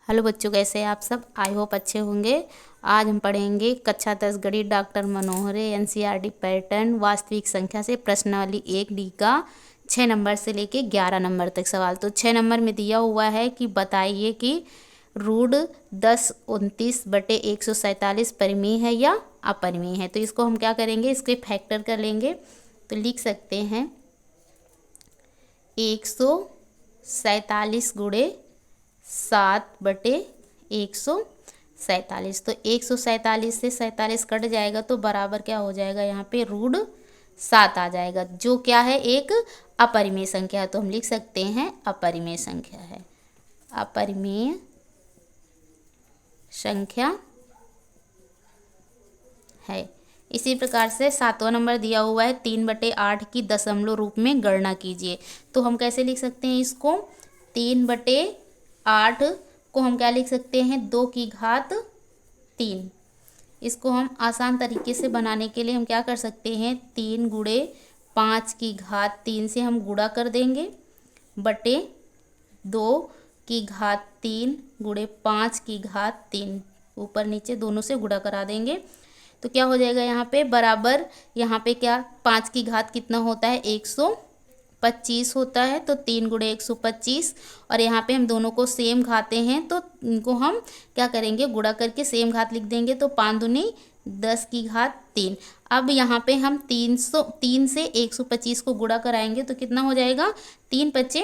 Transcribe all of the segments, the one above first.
Hello बच्चों, कैसे हैं आप सब। आई होप अच्छे होंगे। आज हम पढ़ेंगे कक्षा 10 गणित डॉक्टर मनोहरे एनसीईआरटी पैटर्न वास्तविक संख्या से प्रश्नावली 1D का 6 नंबर से लेके 11 नंबर तक सवाल। तो 6 नंबर में दिया हुआ है कि बताइए कि रूट 1029/147 परिमेय है या अपरिमेय है। तो इसको हम क्या करेंगे, इसके फैक्टर कर लेंगे। तो लिख सकते हैं 147 गुणे 7/147। तो 147 से 47 कट जाएगा तो बराबर क्या हो जाएगा, यहाँ पे रूट 7 आ जाएगा, जो क्या है, एक अपरिमेय संख्या है। तो हम लिख सकते हैं अपरिमेय संख्या है, अपरिमेय संख्या है। इसी प्रकार से 7वां नंबर दिया हुआ है 3/8 की दशमलव रूप में गणना कीजिए। तो हम कैसे लिख सकते हैं इसको, 3/8 को हम क्या लिख सकते हैं, 2 की घात 3। इसको हम आसान तरीके से बनाने के लिए हम क्या कर सकते हैं, 3 गुणे 5 की घात 3 से हम गुणा कर देंगे, बटे 2 की घात 3 गुणे 5 की घात 3, ऊपर नीचे दोनों से गुणा करा देंगे। तो क्या हो जाएगा यहाँ पे बराबर, यहाँ पे क्या 5 की घात कितना होता है, 125 होता है। तो 3 गुणे 125, और यहाँ पे हम दोनों को सेम घाते हैं तो इनको हम क्या करेंगे, गुणा करके सेम घात लिख देंगे। तो 5 दूनी 10 की घात 3। अब यहाँ पे हम 3 से 125 को गुणा कराएंगे तो कितना हो जाएगा, 3 × 5 =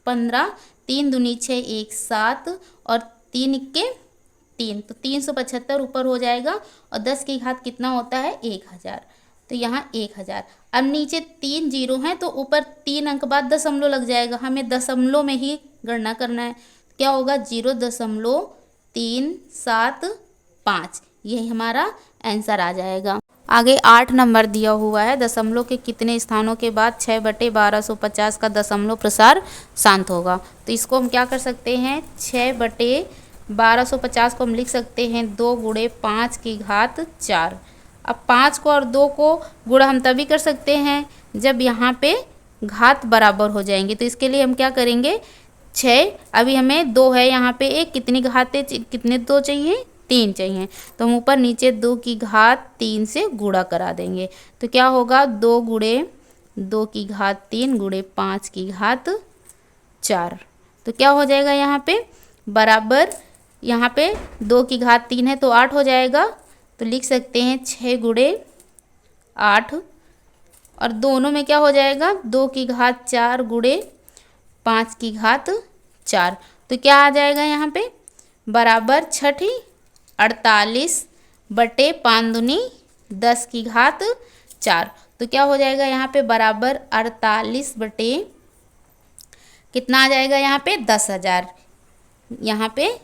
15, 3 दूनी 6 1 7 और 3 × 3, तो 375 ऊपर हो जाएगा। और 10 की घात कितना होता है, 1000। तो यहाँ 1000। अब नीचे 3 जीरो हैं तो ऊपर 3 अंक बाद दशमलव लग जाएगा, हमें दशमलव में ही गणना करना है। क्या होगा, 0.375, यही हमारा आंसर आ जाएगा। आगे 8 नंबर दिया हुआ है, दशमलव के कितने स्थानों के बाद 6/1250 का दशमलव प्रसार शांत होगा। तो इसको हम क्या कर सकते हैं, 6/1250 को हम लिख सकते हैं 2 गुणे 5 की घात 4। अब 5 को और 2 को गुणा हम तभी कर सकते हैं जब यहाँ पे घात बराबर हो जाएंगे। तो इसके लिए हम क्या करेंगे, 6, अभी हमें 2 है यहाँ पे, एक कितनी घातें, कितने 2 चाहिए, 3 चाहिए। तो हम ऊपर नीचे 2 की घात 3 से गुणा करा देंगे। तो क्या होगा, 2 गुणे 2 की घात 3 गुणे 5 की घात 4। तो क्या हो जाएगा यहाँ पे बराबर, यहाँ पे 2 की घात 3 है तो 8 हो जाएगा। तो लिख सकते हैं 6 गुणे 8, और दोनों में क्या हो जाएगा, 2 की घात 4 गुणे 5 की घात 4। तो क्या आ जाएगा यहाँ पे बराबर 6 48 बटे 5 दूनी 10 की घात 4। तो क्या हो जाएगा यहाँ पे बराबर 48 बटे कितना आ जाएगा, यहाँ पे 10,000, यहाँ पे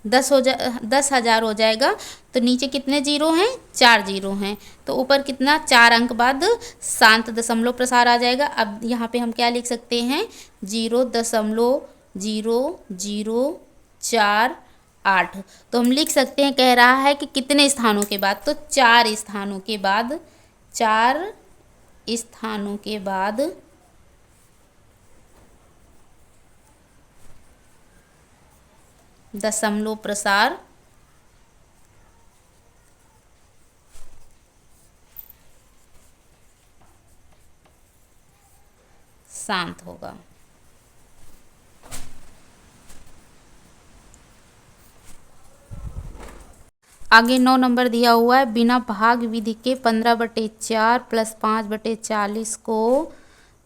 10,000 हो जाएगा। तो नीचे कितने जीरो हैं, 4 जीरो हैं। तो ऊपर कितना, 4 अंक बाद शांत दशमलव प्रसार आ जाएगा। अब यहाँ पे हम क्या लिख सकते हैं, 0.0048। तो हम लिख सकते हैं, कह रहा है कि कितने स्थानों के बाद, तो 4 स्थानों के बाद, 4 स्थानों के बाद दशमलव प्रसार शांत होगा। आगे 9 नंबर दिया हुआ है, बिना भाग विधि के 15/4 + 5/40 को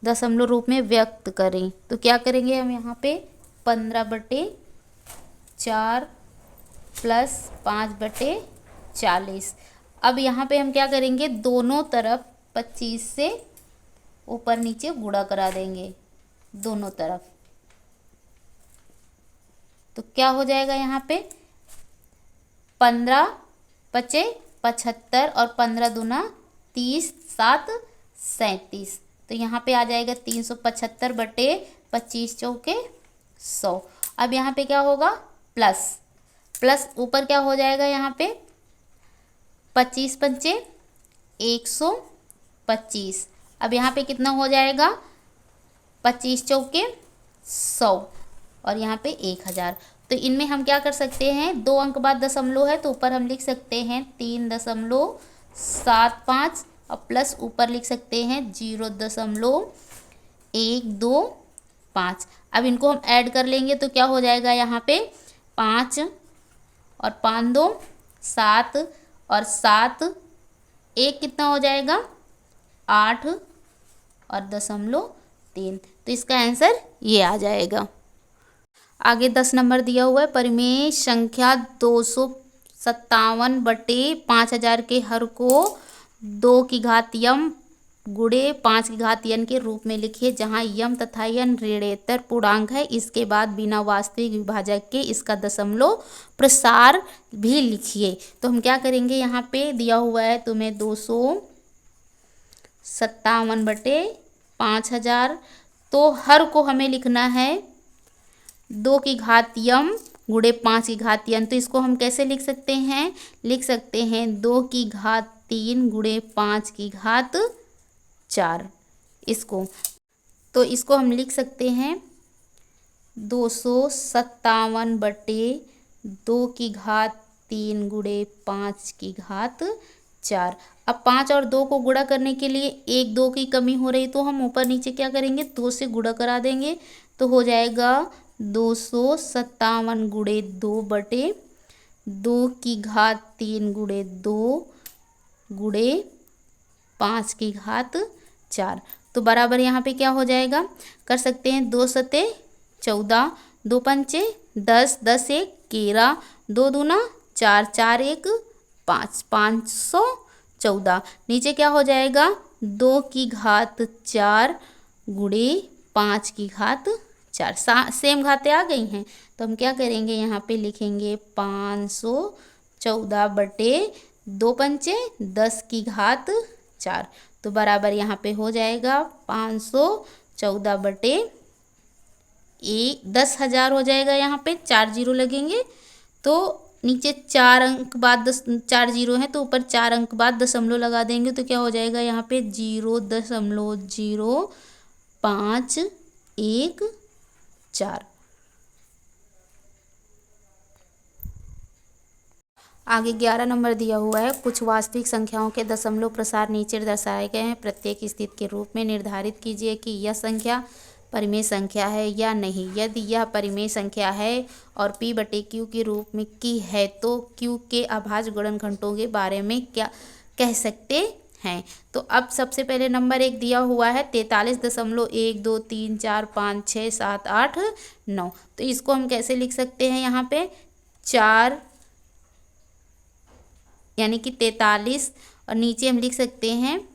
दशमलव रूप में व्यक्त करें। तो क्या करेंगे हम यहाँ पे, 15/4 + 5/40। अब यहाँ पे हम क्या करेंगे, दोनों तरफ 25 से ऊपर नीचे गुणा करा देंगे, दोनों तरफ। तो क्या हो जाएगा यहाँ पे, 15 × 5 = 75 और 15 दूना 30 7 37। तो यहाँ पे आ जाएगा 375 बटे 25 चौके 100। अब यहाँ पे क्या होगा, प्लस ऊपर क्या हो जाएगा, यहाँ पे 25 × 5 = 125। अब यहाँ पे कितना हो जाएगा, 25 चौके 100 और यहाँ पे 1000। तो इनमें हम क्या कर सकते हैं, 2 अंक बाद दशमलव है तो ऊपर हम लिख सकते हैं 3.75 और प्लस ऊपर लिख सकते हैं 0.125। अब इनको हम ऐड कर लेंगे तो क्या हो जाएगा, यहाँ पे 5 और 5 2 7 और 7 1 कितना हो जाएगा 8 और 0.3। तो इसका आंसर ये आ जाएगा। आगे 10 नंबर दिया हुआ है, परिमेय संख्या 257/5000 के हर को 2 की घात यम गुणे 5 की घात यन के रूप में लिखिए, जहां यम तथा यन ऋणेतर पूर्णांक है। इसके बाद बिना वास्तविक विभाजक के इसका दशमलव प्रसार भी लिखिए। तो हम क्या करेंगे, यहाँ पे दिया हुआ है तुम्हें 257/5000, तो हर को हमें लिखना है 2 की घात यम गुणे 5 की घात यन। तो इसको हम कैसे लिख सकते हैं, लिख सकते हैं 2 की घात 3 गुणे 5 की घात 4। इसको तो इसको हम लिख सकते हैं 257/2 की घात 3 गुणे 5 की घात 4। अब 5 और 2 को गुणा करने के लिए 1 2 की कमी हो रही, तो हम ऊपर नीचे क्या करेंगे, 2 से गुणा करा देंगे। तो हो जाएगा 257 गुणे 2/2 की घात 3 गुणे 2 गुणे 5 की घात 4। तो बराबर यहाँ पे क्या हो जाएगा, कर सकते हैं 2 सते 14, 2 पंचे 10, 10 एक 11, 2 दूना 4, 4 एक 5, 514। नीचे क्या हो जाएगा 2 की घात 4 गुणे 5 की घात 4। सेम घातें आ गई हैं, तो हम क्या करेंगे, यहाँ पे लिखेंगे 514/2 पंचे 10 की घात 4। तो बराबर यहाँ पे हो जाएगा 514/10,000 हो जाएगा। यहाँ पे 4 जीरो लगेंगे, तो नीचे 4 अंक बाद 4 जीरो हैं, तो ऊपर 4 अंक बाद दशमलव लगा देंगे। तो क्या हो जाएगा, यहाँ पे 0.0514। आगे 11 नंबर दिया हुआ है, कुछ वास्तविक संख्याओं के दशमलव प्रसार नीचे दर्शाए गए हैं। प्रत्येक स्थिति के रूप में निर्धारित कीजिए कि यह संख्या परिमेय संख्या है या नहीं। यदि यह परिमेय संख्या है और P/Q के रूप में की है, तो Q के अभाज्य गुणनखंडों के बारे में क्या कह सकते हैं। तो अब सबसे पहले नंबर 1 दिया हुआ है 43.123456789। तो इसको हम कैसे लिख सकते हैं, यहाँ पे 4 यानी कि 43 और नीचे हम लिख सकते हैं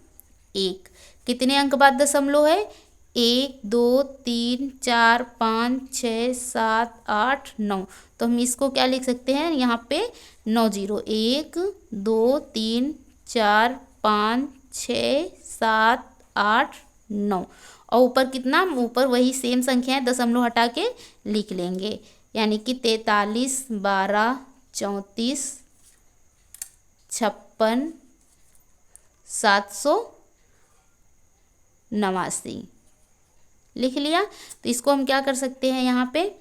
1। कितने अंक बाद दशमलव है, 1 2 3 4 5 6 7 8 9। तो हम इसको क्या लिख सकते हैं, यहाँ पे 9 जीरो 1 2 3 4 5 6 7 8 9 और ऊपर कितना, ऊपर वही सेम संख्या है, दशमलव हटा के लिख लेंगे, यानी कि 43 12 34 56 789 लिख लिया। तो इसको हम क्या कर सकते हैं, यहाँ पे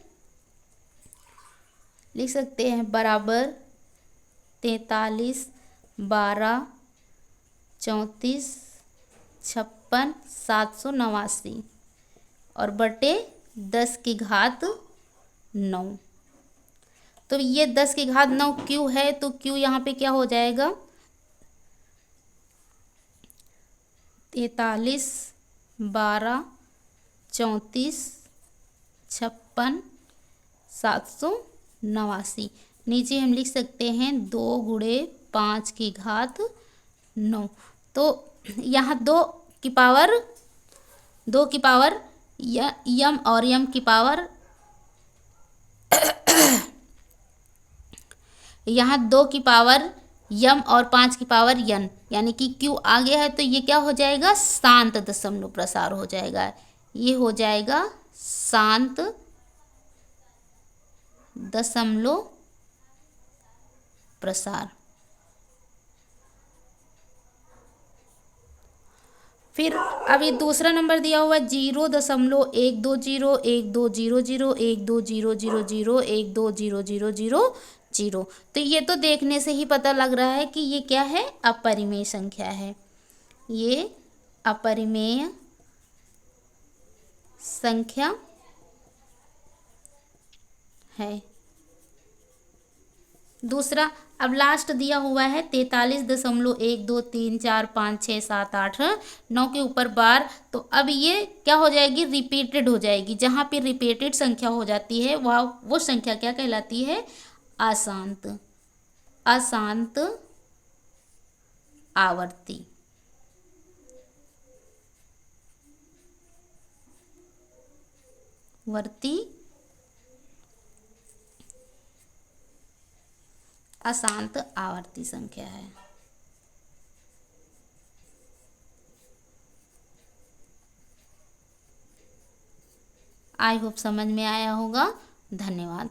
लिख सकते हैं बराबर 43 12 34 56 789 और बटे 10 की घात 9। तो ये 10 की घात 9 Q है, तो Q यहाँ पे क्या हो जाएगा, 43 12 34 56 789। नीचे हम लिख सकते हैं 2 गुणे 5 की घात 9। तो यहाँ 2 की पावर यम और यम की पावर यहाँ 2 की पावर यम और 5 की पावर यन, यानी कि Q आ गया है, तो ये क्या हो जाएगा, शांत दशमलव प्रसार हो जाएगा। ये हो जाएगा शांत दशमलव प्रसार। फिर अब ये दूसरा नंबर दिया हुआ है 0.120 1 2 0 1 2 0 0 0 1 2 0 0 0 0। तो ये तो देखने से ही पता लग रहा है कि ये क्या है, अपरिमेय संख्या है। ये अपरिमेय संख्या है। दूसरा, अब लास्ट दिया हुआ है 43.1 2 3 4 5 6 7 8 9 के ऊपर बार। तो अब ये क्या हो जाएगी, रिपीटेड हो जाएगी। जहाँ पे रिपीटेड संख्या हो जाती है वह वो संख्या क्या कहलाती है, अशांत। अशांत आवर्ती। वर्ती अशांत आवर्ती संख्या है। आई होप समझ में आया होगा। धन्यवाद।